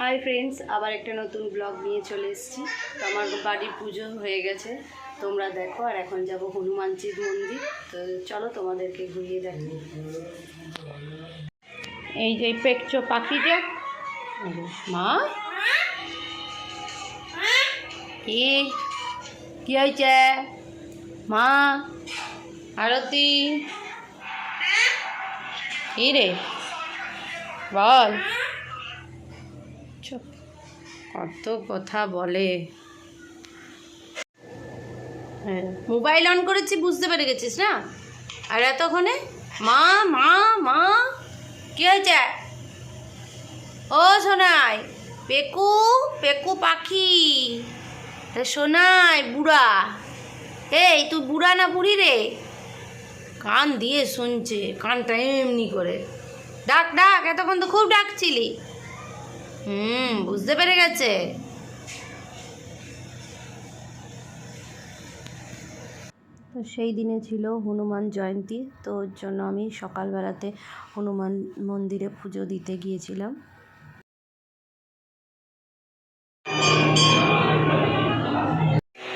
Hi friends, আবার একটা নতুন ব্লগ নিয়ে চলে এসেছি। তো আমার বাড়ির পুজো হয়ে গেছে, তোমরা দেখো। আর এখন যাব হনুমানজির মন্দির। তো চলো তোমাদেরকে ঘুরিয়ে দেখো। এই যে পেকচো পাখিটা মা, কি হয়েছে মা? আরতি কি রে বল, কত কথা বলে। হ্যাঁ, মোবাইল অন করেছি, বুঝতে পেরে গেছিস না? আর এতক্ষণে মা মা মা, কি হয়েছে? ও সোনাই, পেকু পেকু পাখি, সোনাই বুড়া। এই তুই বুড়া না বুড়ি রে? কান দিয়ে শুনছে, কানটা এমনি করে। ডাক ডাক, এতক্ষণ তো খুব ডাকছিলি। বুঝতে পেরে গেছে। তো সেই দিনে ছিল হনুমান জয়ন্তী, তো ওর জন্য আমি সকালবেলাতে হনুমান মন্দিরে পুজো দিতে গিয়েছিলাম।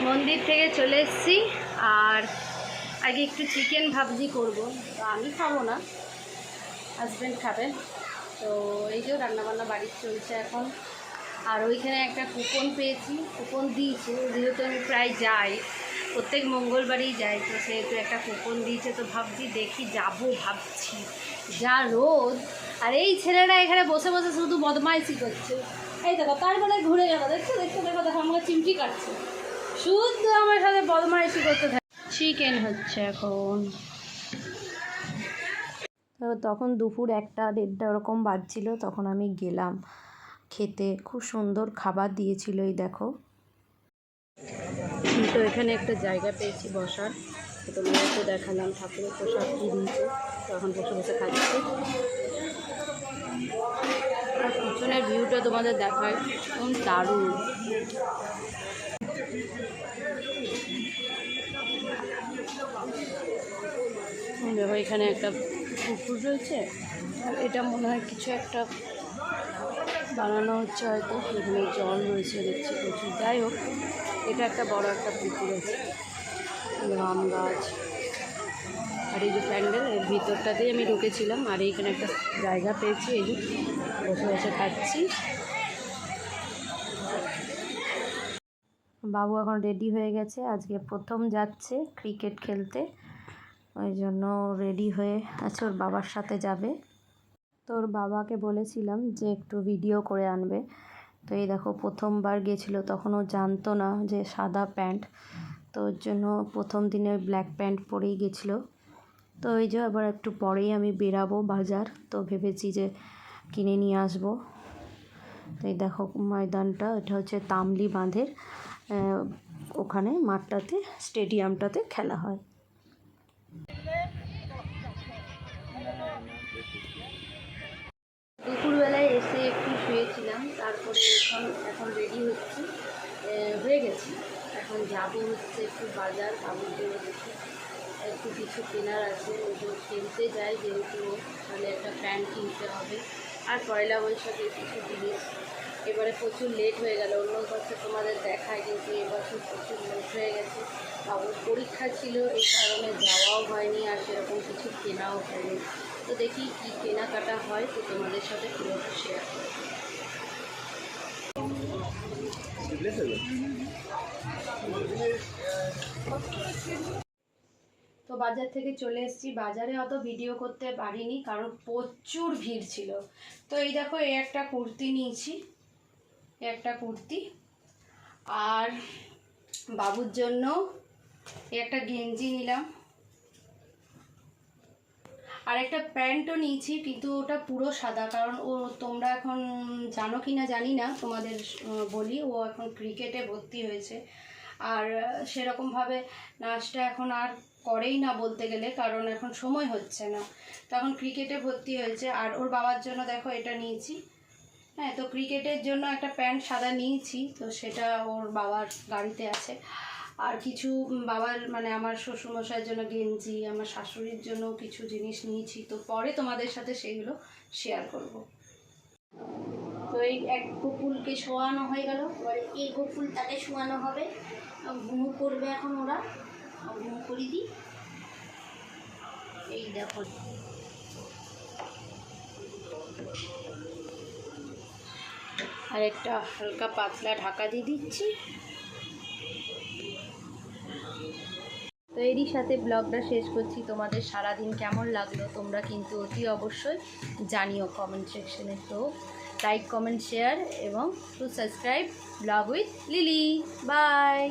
মন্দির থেকে চলে এসেছি, আর আগে একটু চিকেন ভাজি করব। তো আমি খাবো না, হাজব্যান্ড খাবেন। তো এই যে রান্নাবান্না বাড়ির চলছে এখন। আর ওইখানে একটা কুপন পেয়েছি, কুপন দিয়েছে। যেহেতু আমি প্রায় যাই, প্রত্যেক মঙ্গলবারই যাই, তো সেহেতু একটা কুপন দিয়েছে। তো ভাবছি দেখি, যাবো ভাবছি। যা রোদ, আর এই ছেলেরা এখানে বসে বসে শুধু বদমাইশি করছে। এই দেখো, তারপরে ঘুরে গেল, দেখছো দেখছো, দেখো দেখো আমাকে চিমটি কাটছে, শুধু আমার সাথে বদমাইশি করতে থাকে। চিকেন হচ্ছে এখন। তো তখন দুপুর 1-1:30 ওরকম বাজছিল, তখন আমি গেলাম খেতে। খুব সুন্দর খাবার দিয়েছিল, এই দেখো। তো এখানে একটা জায়গা পেয়েছি বসার, তো তোমাদের তো দেখালাম ঠাকুরের প্রসাদ কী দিয়েছে। তখন বসে বসে খাচ্ছি, আর পিছনের ভিউটা তোমাদের দেখায়, দারুণ। দেখো এখানে একটা পুকুর রয়েছে, আর এটা মনে হয় কিছু একটা বানানো হচ্ছে হয়তো। এখানে জল রয়েছে দেখছি প্রচুর। যাই হোক, এটা একটা বড় একটা পুকুর আছে, আম গাছ। আর এই যে প্যান্ডেল, এর ভিতরটাতেই আমি ঢুকেছিলাম। আর এইখানে একটা জায়গা পেয়েছি, এই যে বসে বসে খাচ্ছি। বাবু এখন রেডি হয়ে গেছে, আজকে প্রথম যাচ্ছে ক্রিকেট খেলতে, ওই জন্য রেডি হয়ে আছে। ওর বাবার সাথে যাবে। তো ওর বাবাকে বলেছিলাম যে একটু ভিডিও করে আনবে। তো এই দেখো, প্রথমবার গেছিলো, তখন ও জানতো না যে সাদা প্যান্ট, তো ওর জন্য প্রথম দিনে ব্ল্যাক প্যান্ট পরেই গেছিলো। তো এই যে আবার একটু পরেই আমি বেরাবো বাজার, তো ভেবেছি যে কিনে নিয়ে আসবো। তো এই দেখো ময়দানটা, এটা হচ্ছে তামলি বাঁধের ওখানে মাঠটাতে, স্টেডিয়ামটাতে খেলা হয়। দুপুরবেলায় এসে একটু শুয়েছিলাম, তারপরে এখন রেডি হচ্ছি, হয়ে গেছি। এখন যাবো হচ্ছে একটু বাজার, বাবুর জন্য একটু কিছু কেনার আছে। ওগুলো কিনতে যাই, যেহেতু তাহলে একটা প্যান্ট কিনতে হবে, আর পয়লা বৈশাখের কিছু জিনিস। এবারে প্রচুর লেট হয়ে গেল, অন্য বছর তোমাদের দেখায়, কিন্তু এবছর প্রচুর লেট হয়ে গেছে। বাবুর পরীক্ষা ছিল, এই কারণে যাওয়াও হয়নি, আর সেরকম কিছু কেনাও হয়নি। তো দেখি কী কেনাকাটা হয়, তো তোমাদের সাথে পুরোটা শেয়ার করব। তো বাজার থেকে চলে এসেছি। বাজারে অত ভিডিও করতে পারিনি, কারণ প্রচুর ভিড় ছিল। তো এই দেখো, এই একটা কুর্তি নিয়েছি, একটা কুর্তি, আর বাবুর জন্য এই একটা গেঞ্জি নিলাম, আর একটা প্যান্টও নিয়েছি, কিন্তু ওটা পুরো সাদা। কারণ ও, তোমরা এখন জানো কি না জানি না, তোমাদের বলি, ও এখন ক্রিকেটে ভর্তি হয়েছে। আর সেরকমভাবে নাচটা এখন আর করেই না বলতে গেলে, কারণ এখন সময় হচ্ছে না। তখন ক্রিকেটে ভর্তি হয়েছে। আর ওর বাবার জন্য দেখো এটা নিয়েছি। হ্যাঁ, তো ক্রিকেটের জন্য একটা প্যান্ট সাদা নিয়েছি, তো সেটা ওর বাবার গাড়িতে আছে। আর কিছু বাবার মানে আমার শ্বশুরমশাইয়ের জন্য গেঞ্জি, আমার শাশুড়ির জন্য কিছু জিনিস নিয়েছি, তো পরে তোমাদের সাথে সেইগুলো শেয়ার করব। তো এই এক গোকুলকে শোয়ানো হয়ে গেল, এবারে এই গোকুল তাকে শোয়ানো হবে, ঘুমু করবে এখন ওরা, ঘুমু করি দিই। এই দেখো আর একটা হালকা পাতলা ঢাকা দিয়ে দিচ্ছি। তো এরই সাথে ব্লগটা শেষ করছি। তোমাদের সারাদিন কেমন লাগলো তোমরা কিন্তু অতি অবশ্যই জানিও কমেন্ট সেকশনে। তো লাইক, কমেন্ট, শেয়ার এবং to subscribe blog with Lily. By.